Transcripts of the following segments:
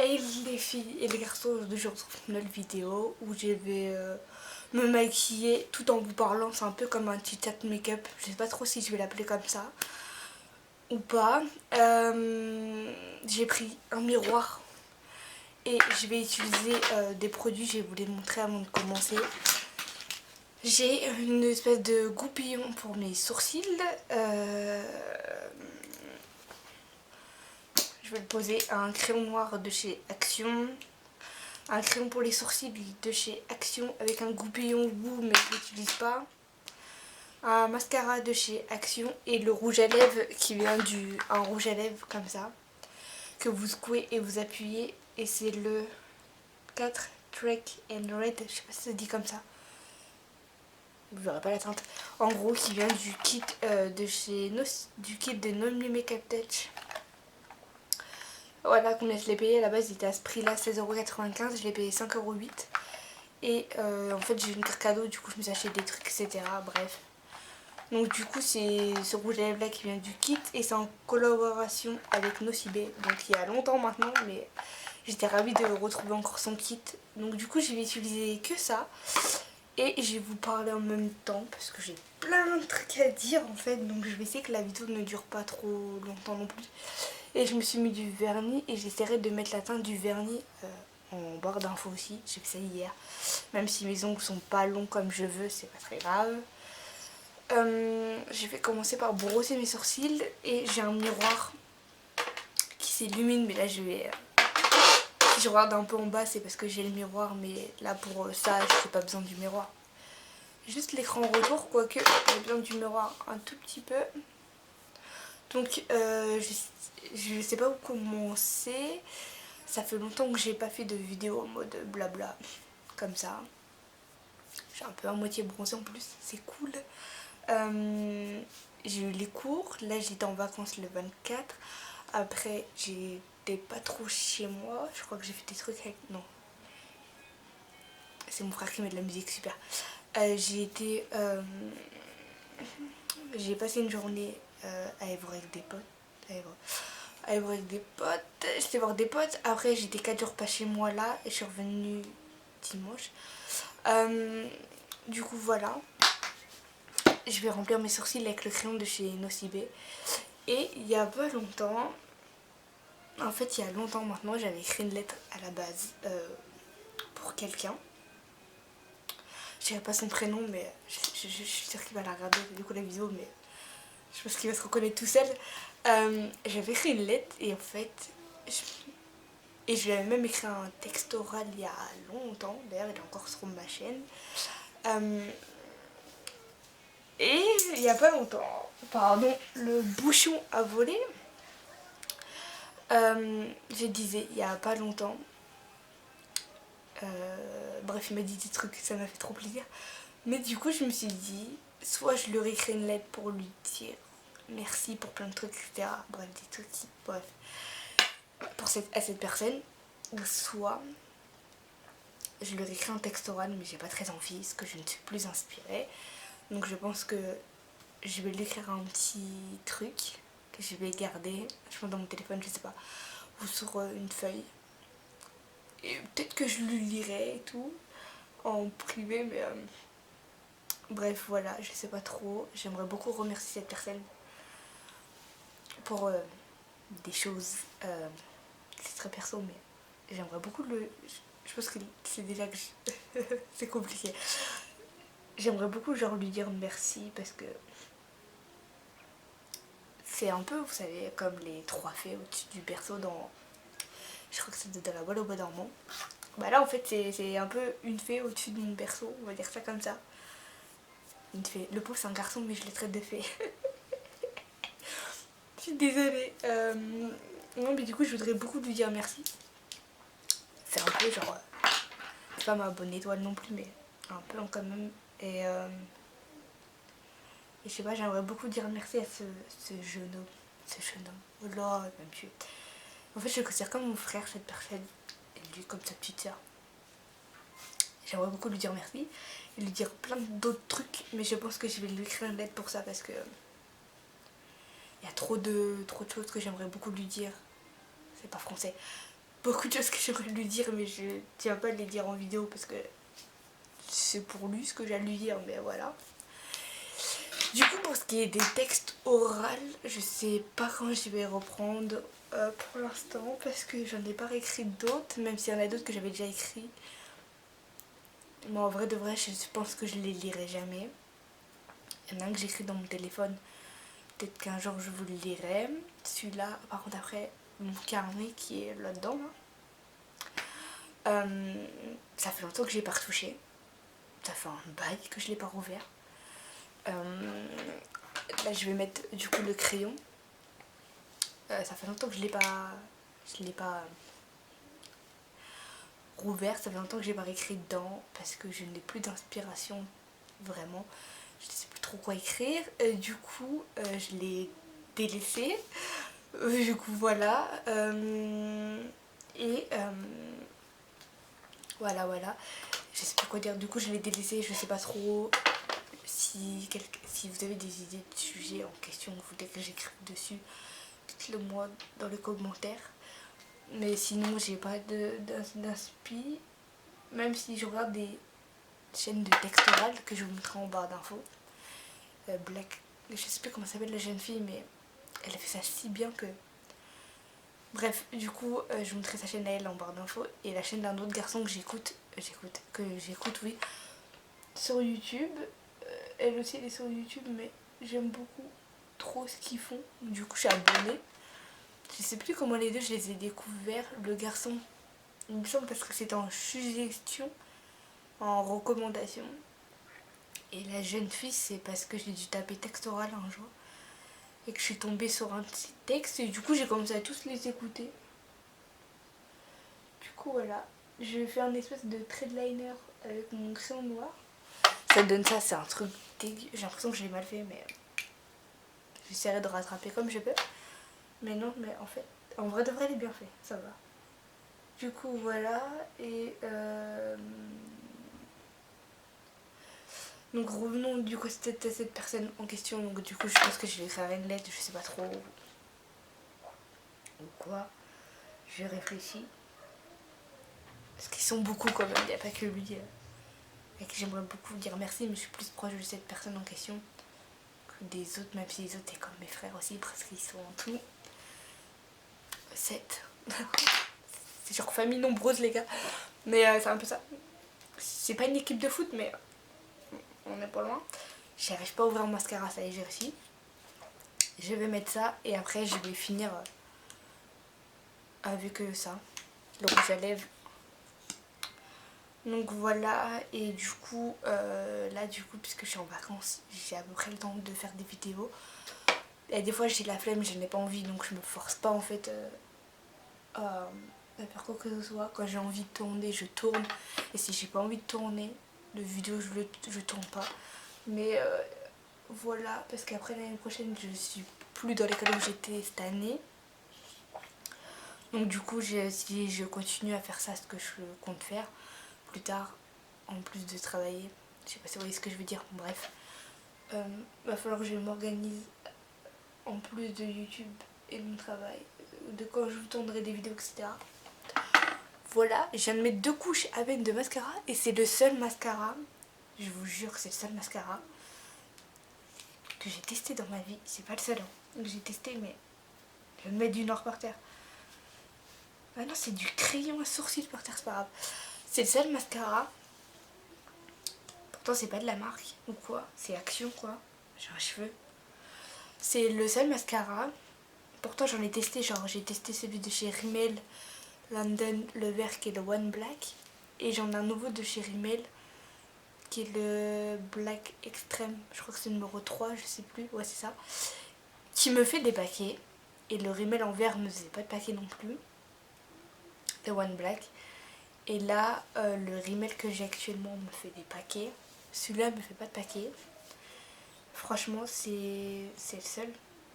Hey les filles et les garçons, aujourd'hui je retrouve une nouvelle vidéo où je vais me maquiller tout en vous parlant. C'est un peu comme un petit chat make-up, je sais pas trop si je vais l'appeler comme ça ou pas. J'ai pris un miroir et je vais utiliser des produits, je vais vous les montrer avant de commencer. J'ai une espèce de goupillon pour mes sourcils. Je vais le poser un crayon noir de chez Action. Un crayon pour les sourcils de chez Action avec un goupillon bout mais je l'utilise pas. Un mascara de chez Action et le rouge à lèvres qui vient un rouge à lèvres comme ça que vous secouez et vous appuyez et c'est le 4 Track and Red, je sais pas si ça se dit comme ça. Vous verrez pas la teinte. En gros qui vient du kit du kit de No Makeup Touch. Voilà combien je l'ai payé, à la base il était à ce prix là 16,95€, je l'ai payé 5,08€. Et en fait j'ai une carte cadeau, du coup je me suis acheté des trucs etc. Bref. Donc du coup c'est ce rouge à lèvres là qui vient du kit et c'est en collaboration avec Nocibé. Donc il y a longtemps maintenant mais j'étais ravie de retrouver encore son kit. Donc du coup je vais utiliser que ça. Et je vais vous parler en même temps parce que j'ai plein de trucs à dire en fait. Donc je vais essayer que la vidéo ne dure pas trop longtemps non plus. Et je me suis mis du vernis et j'essaierai de mettre la teinte du vernis en barre d'infos aussi. J'ai fait ça hier. Même si mes ongles sont pas longs comme je veux, c'est pas très grave. Je vais commencer par brosser mes sourcils et j'ai un miroir qui s'illumine. Mais là je vais... si je regarde un peu en bas c'est parce que j'ai le miroir. Mais là pour ça je n'ai pas besoin du miroir. Juste l'écran retour, quoique j'ai besoin du miroir un tout petit peu. Donc je sais pas où commencer. Ça fait longtemps que j'ai pas fait de vidéo en mode blabla comme ça. J'ai un peu à moitié bronzé en plus, c'est cool. J'ai eu les cours, là j'étais en vacances le 24. Après j'étais pas trop chez moi, je crois que j'ai fait des trucs avec... Non. C'est mon frère qui met de la musique, super. J'ai passé une journée à Évora avec des potes. À Évora avec des potes. J'étais voir des potes. Après j'étais 4 jours pas chez moi là et je suis revenue dimanche. Du coup voilà. Je vais remplir mes sourcils avec le crayon de chez Nocibé. Et il y a pas longtemps, en fait il y a longtemps maintenant, j'avais écrit une lettre à la base pour quelqu'un. Je dirais pas son prénom mais je suis sûre qu'il va la regarder du coup la vidéo mais je pense qu'il va se reconnaître tout seul. J'avais écrit une lettre et en fait je lui avais même écrit un texte oral il y a longtemps, d'ailleurs il est encore sur ma chaîne. Et il y a pas longtemps, pardon, le bouchon a volé. Je disais il y a pas longtemps. Bref, il m'a dit des trucs, ça m'a fait trop plaisir. Mais du coup, je me suis dit, soit je lui écris une lettre pour lui dire merci pour plein de trucs, etc. Bref, des trucs, bref, à cette personne. Ou soit je lui écris un texte oral, mais j'ai pas très envie, parce que je ne suis plus inspirée. Donc je pense que je vais lui écrire un petit truc que je vais garder, je pense dans mon téléphone, je sais pas, ou sur une feuille. Et peut-être que je lui lirai et tout, en privé, mais bref, voilà, je sais pas trop. J'aimerais beaucoup remercier cette personne pour des choses, c'est très perso, mais j'aimerais beaucoup je pense que c'est déjà que c'est compliqué. J'aimerais beaucoup genre lui dire merci parce que c'est un peu, vous savez, comme les 3 fées au-dessus du berceau dans... Je crois que c'est dans La Belle au bois dormant. Bah là en fait c'est un peu une fée au-dessus de mon berceau, on va dire ça comme ça. Une fée. Le pauvre c'est un garçon mais je le traite de fée. Je suis désolée. Non mais du coup je voudrais beaucoup lui dire merci. C'est un peu genre... c'est pas ma bonne étoile non plus mais un peu quand même. Et je sais pas, j'aimerais beaucoup dire merci à ce jeune homme. Ce jeune homme. Oh là, il va me tuer. En fait je le considère comme mon frère cette personne. Et lui comme sa petite soeur. J'aimerais beaucoup lui dire merci et lui dire plein d'autres trucs, mais je pense que je vais lui écrire une lettre pour ça parce que il y a trop de choses que j'aimerais beaucoup lui dire. C'est pas français. beaucoup de choses que j'aimerais lui dire, mais je tiens pas à les dire en vidéo parce que c'est pour lui ce que j'ai à lui dire, mais voilà. Du coup, pour ce qui est des textes oraux, je sais pas quand je vais reprendre pour l'instant parce que j'en ai pas réécrit d'autres, même s'il y en a d'autres que j'avais déjà écrits. Mais en vrai de vrai, je pense que je les lirai jamais. Il y en a un que j'écris dans mon téléphone. Peut-être qu'un jour je vous le lirai. Celui-là, par contre, après, mon carnet qui est là-dedans. Ça fait longtemps que je l'ai pas retouché. Ça fait un bail que je l'ai pas rouvert. Là, je vais mettre du coup le crayon. Ça fait longtemps que je l'ai pas. Je l'ai pas rouvert. Ça fait longtemps que j'ai pas écrit dedans parce que je n'ai plus d'inspiration vraiment. Je ne sais plus trop quoi écrire. Du coup, je l'ai délaissé. Du coup, voilà. Et voilà. Je sais pas quoi dire. Du coup, je l'ai délaissé. Je sais pas trop si vous avez des idées de sujets en question que vous voulez que j'écrive dessus. Dites-le moi dans les commentaires. Mais sinon, j'ai pas d'inspi. Même si je regarde des chaînes de texte oral que je vous mettrai en barre d'infos. Black, je sais plus comment s'appelle la jeune fille, mais elle a fait ça si bien que. Bref, du coup, je vous mettrai sa chaîne à elle en barre d'infos et la chaîne d'un autre garçon que j'écoute, oui, sur YouTube. Elle aussi, elle est sur YouTube, mais j'aime beaucoup trop ce qu'ils font. Du coup, je suis abonnée. Je sais plus comment les deux, je les ai découverts. Le garçon, il me semble parce que c'était en suggestion, en recommandation. Et la jeune fille, c'est parce que j'ai dû taper texte oral un jour. Et que je suis tombée sur un petit texte. Et du coup, j'ai commencé à tous les écouter. Du coup, voilà. Je vais faire une espèce de trait de liner avec mon crayon noir. Ça donne ça, c'est un truc dégueu. J'ai l'impression que je l'ai mal fait, mais j'essaierai de rattraper comme je peux. Mais non, mais en fait, en vrai de vrai, elle est bien fait. Ça va. Du coup, voilà. Et donc revenons du coup à cette personne en question. Donc du coup, je pense que je vais écrire une lettre, je sais pas trop ou quoi. Je réfléchis. Parce qu'ils sont beaucoup quand même, il n'y a pas que lui. Et que j'aimerais beaucoup dire merci, mais je suis plus proche de cette personne en question que des autres, même si les autres, c'est comme mes frères aussi, parce qu'ils sont en tout 7. C'est genre famille nombreuse, les gars. Mais c'est un peu ça. C'est pas une équipe de foot, mais on est pas loin. J'arrive pas à ouvrir mon mascara, ça y est, j'ai réussi. Je vais mettre ça et après je vais finir avec ça, le rouge à lèvres. Donc voilà, et du coup, là du coup, puisque je suis en vacances, j'ai à peu près le temps de faire des vidéos. Et des fois j'ai la flemme, je n'ai pas envie, donc je me force pas en fait à faire quoi que ce soit. Quand j'ai envie de tourner, je tourne. Et si j'ai pas envie de tourner, de vidéo, je tourne pas. Mais voilà, parce qu'après l'année prochaine, je suis plus dans l'école où j'étais cette année. Donc du coup, si je continue à faire ça, ce que je compte faire plus tard, en plus de travailler, je sais pas si vous voyez ce que je veux dire, bref, va falloir que je m'organise en plus de YouTube et de mon travail, de quand je vous tournerai des vidéos, etc. Voilà, je viens de mettre 2 couches à peine de mascara et c'est le seul mascara, je vous jure, c'est le seul mascara que j'ai testé dans ma vie. C'est pas le seul que j'ai testé, mais je vais me mettre du Nord par terre. Ah non, c'est du crayon à sourcils par terre, c'est pas grave. C'est le seul mascara. Pourtant, c'est pas de la marque ou quoi. C'est Action, quoi. J'ai un cheveu. C'est le seul mascara. Pourtant, j'en ai testé. Genre, j'ai testé celui de chez Rimmel London, le vert qui est le One Black. Et j'en ai un nouveau de chez Rimmel qui est le Black Extreme. Je crois que c'est le numéro 3, je sais plus. Ouais, c'est ça. Qui me fait des paquets. Et le Rimmel en vert ne faisait pas de paquets non plus. Le One Black. Et là, le Rimmel que j'ai actuellement me fait des paquets. Celui-là me fait pas de paquets. Franchement, c'est le seul.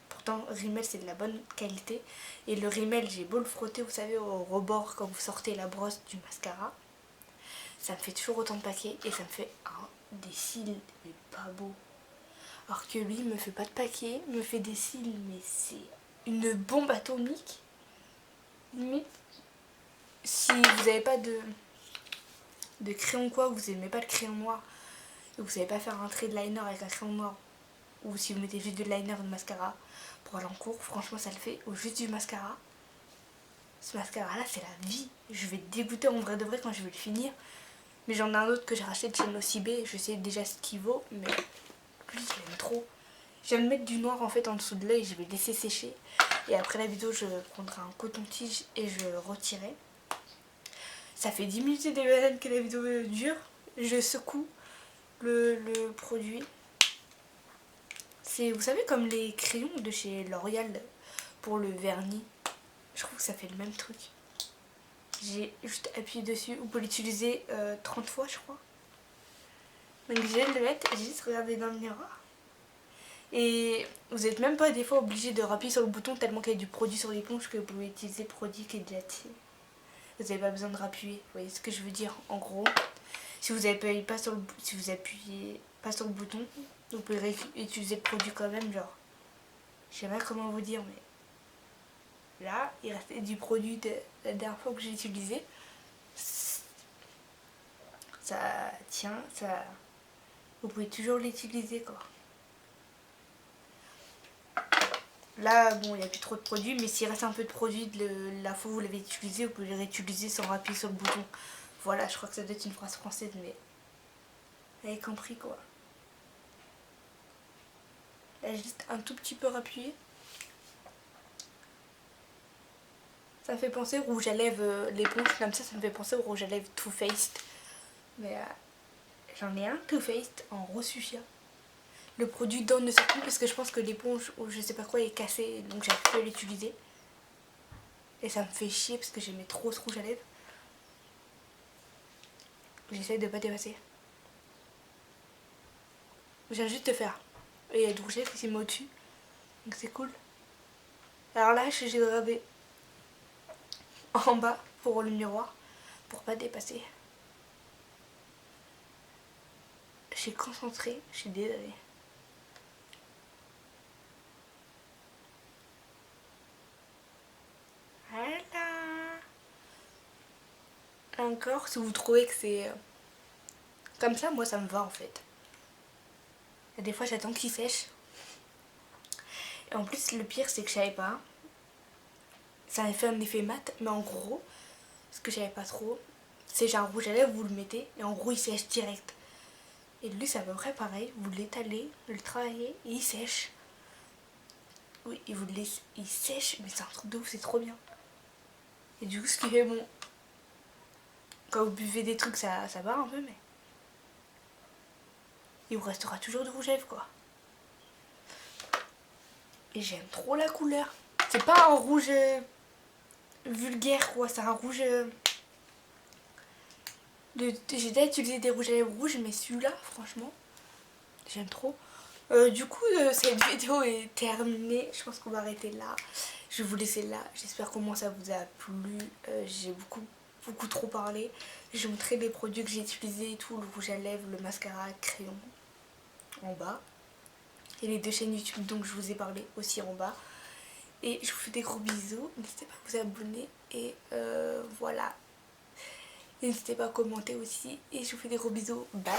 Pourtant, Rimmel, c'est de la bonne qualité. Et le Rimmel, j'ai beau le frotter, vous savez, au rebord quand vous sortez la brosse du mascara. Ça me fait toujours autant de paquets et ça me fait des cils, mais pas beau. Alors que lui, me fait pas de paquets, me fait des cils, mais c'est une bombe atomique. Limite, vous n'avez pas de crayon quoi, vous n'aimez pas le crayon noir, et vous savez pas faire un trait de liner avec un crayon noir, ou si vous mettez juste de liner ou de mascara pour aller en cours, franchement ça le fait, ou juste du mascara. Ce mascara là c'est la vie, je vais dégoûter en vrai de vrai quand je vais le finir. Mais j'en ai un autre que j'ai racheté de chez Nocibé, je sais déjà ce qu'il vaut, mais lui je l'aime trop. J'aime mettre du noir en fait en dessous de l'œil, je vais laisser sécher. Et après la vidéo je prendrai un coton-tige et je retirerai. Ça fait 10 minutes de que la vidéo dure. Je secoue le produit. C'est, vous savez, comme les crayons de chez L'Oréal pour le vernis. Je trouve que ça fait le même truc. J'ai juste appuyé dessus. Vous pouvez l'utiliser 30 fois, je crois. Donc je viens de le mettre. J'ai juste regardé dans le miroir. Et vous n'êtes même pas des fois obligé de rappuyer sur le bouton tellement qu'il y a du produit sur l'éponge que vous pouvez utiliser le produit qui est déjà tiré. Vous n'avez pas besoin de rappuyer. Vous voyez ce que je veux dire en gros. Si vous appuyez pas sur le bouton, vous pouvez utiliser le produit quand même, genre. Je sais pas comment vous dire, mais là, il restait du produit de la dernière fois que j'ai utilisé. Ça tient, ça. Vous pouvez toujours l'utiliser quoi. Là, bon, il n'y a plus trop de produits, mais s'il reste un peu de produit de la fois où vous l'avez utilisé, vous pouvez le réutiliser sans appuyer sur le bouton. Voilà, je crois que ça doit être une phrase française, mais vous avez compris quoi. Là, j'ai juste un tout petit peu rappuyé. Ça me fait penser au rouge à lèvres, l'éponge comme ça me fait penser au rouge à lèvres Too Faced. Mais j'en ai un Too Faced en rose fuchsia. Le produit donne ne sort plus parce que je pense que l'éponge ou je sais pas quoi est cassée, donc j'ai pu l'utiliser. Et ça me fait chier parce que j'aimais trop ce rouge à lèvres. J'essaie de pas dépasser. Je viens juste de faire. Et il y a du rouge à lèvres qui s'est mis au-dessus. Donc c'est cool. Alors là, j'ai regardé en bas pour le miroir pour pas dépasser. J'ai concentré, je suis désolée. Voilà. Encore, si vous trouvez que c'est comme ça, moi ça me va en fait. Et des fois j'attends qu'il sèche. Et en plus le pire c'est que je savais pas. Ça avait fait un effet mat, mais en gros, ce que je savais pas trop, c'est genre un rouge à lèvres, vous le mettez et en gros il sèche direct. Et lui c'est à peu près pareil, vous l'étalez, vous le travaillez et il sèche. Oui, et vous le laissez, il sèche, mais c'est un truc de ouf, c'est trop bien. Et du coup ce qui fait bon, quand vous buvez des trucs ça va un peu, mais il vous restera toujours du rouge à lèvres quoi. Et j'aime trop la couleur. C'est pas un rouge vulgaire quoi, c'est un rouge... J'ai déjà utilisé des rouges à lèvres rouges, mais celui-là franchement, j'aime trop. Du coup cette vidéo est terminée, je pense qu'on va arrêter là. Je vais vous laisser là, j'espère qu'au moins ça vous a plu. J'ai beaucoup trop parlé. Je vous montrerai les produits que j'ai utilisés et tout, le rouge à lèvres, le mascara, le crayon en bas. Et les 2 chaînes YouTube dont je vous ai parlé aussi en bas. Et je vous fais des gros bisous, n'hésitez pas à vous abonner et voilà. N'hésitez pas à commenter aussi et je vous fais des gros bisous, bye.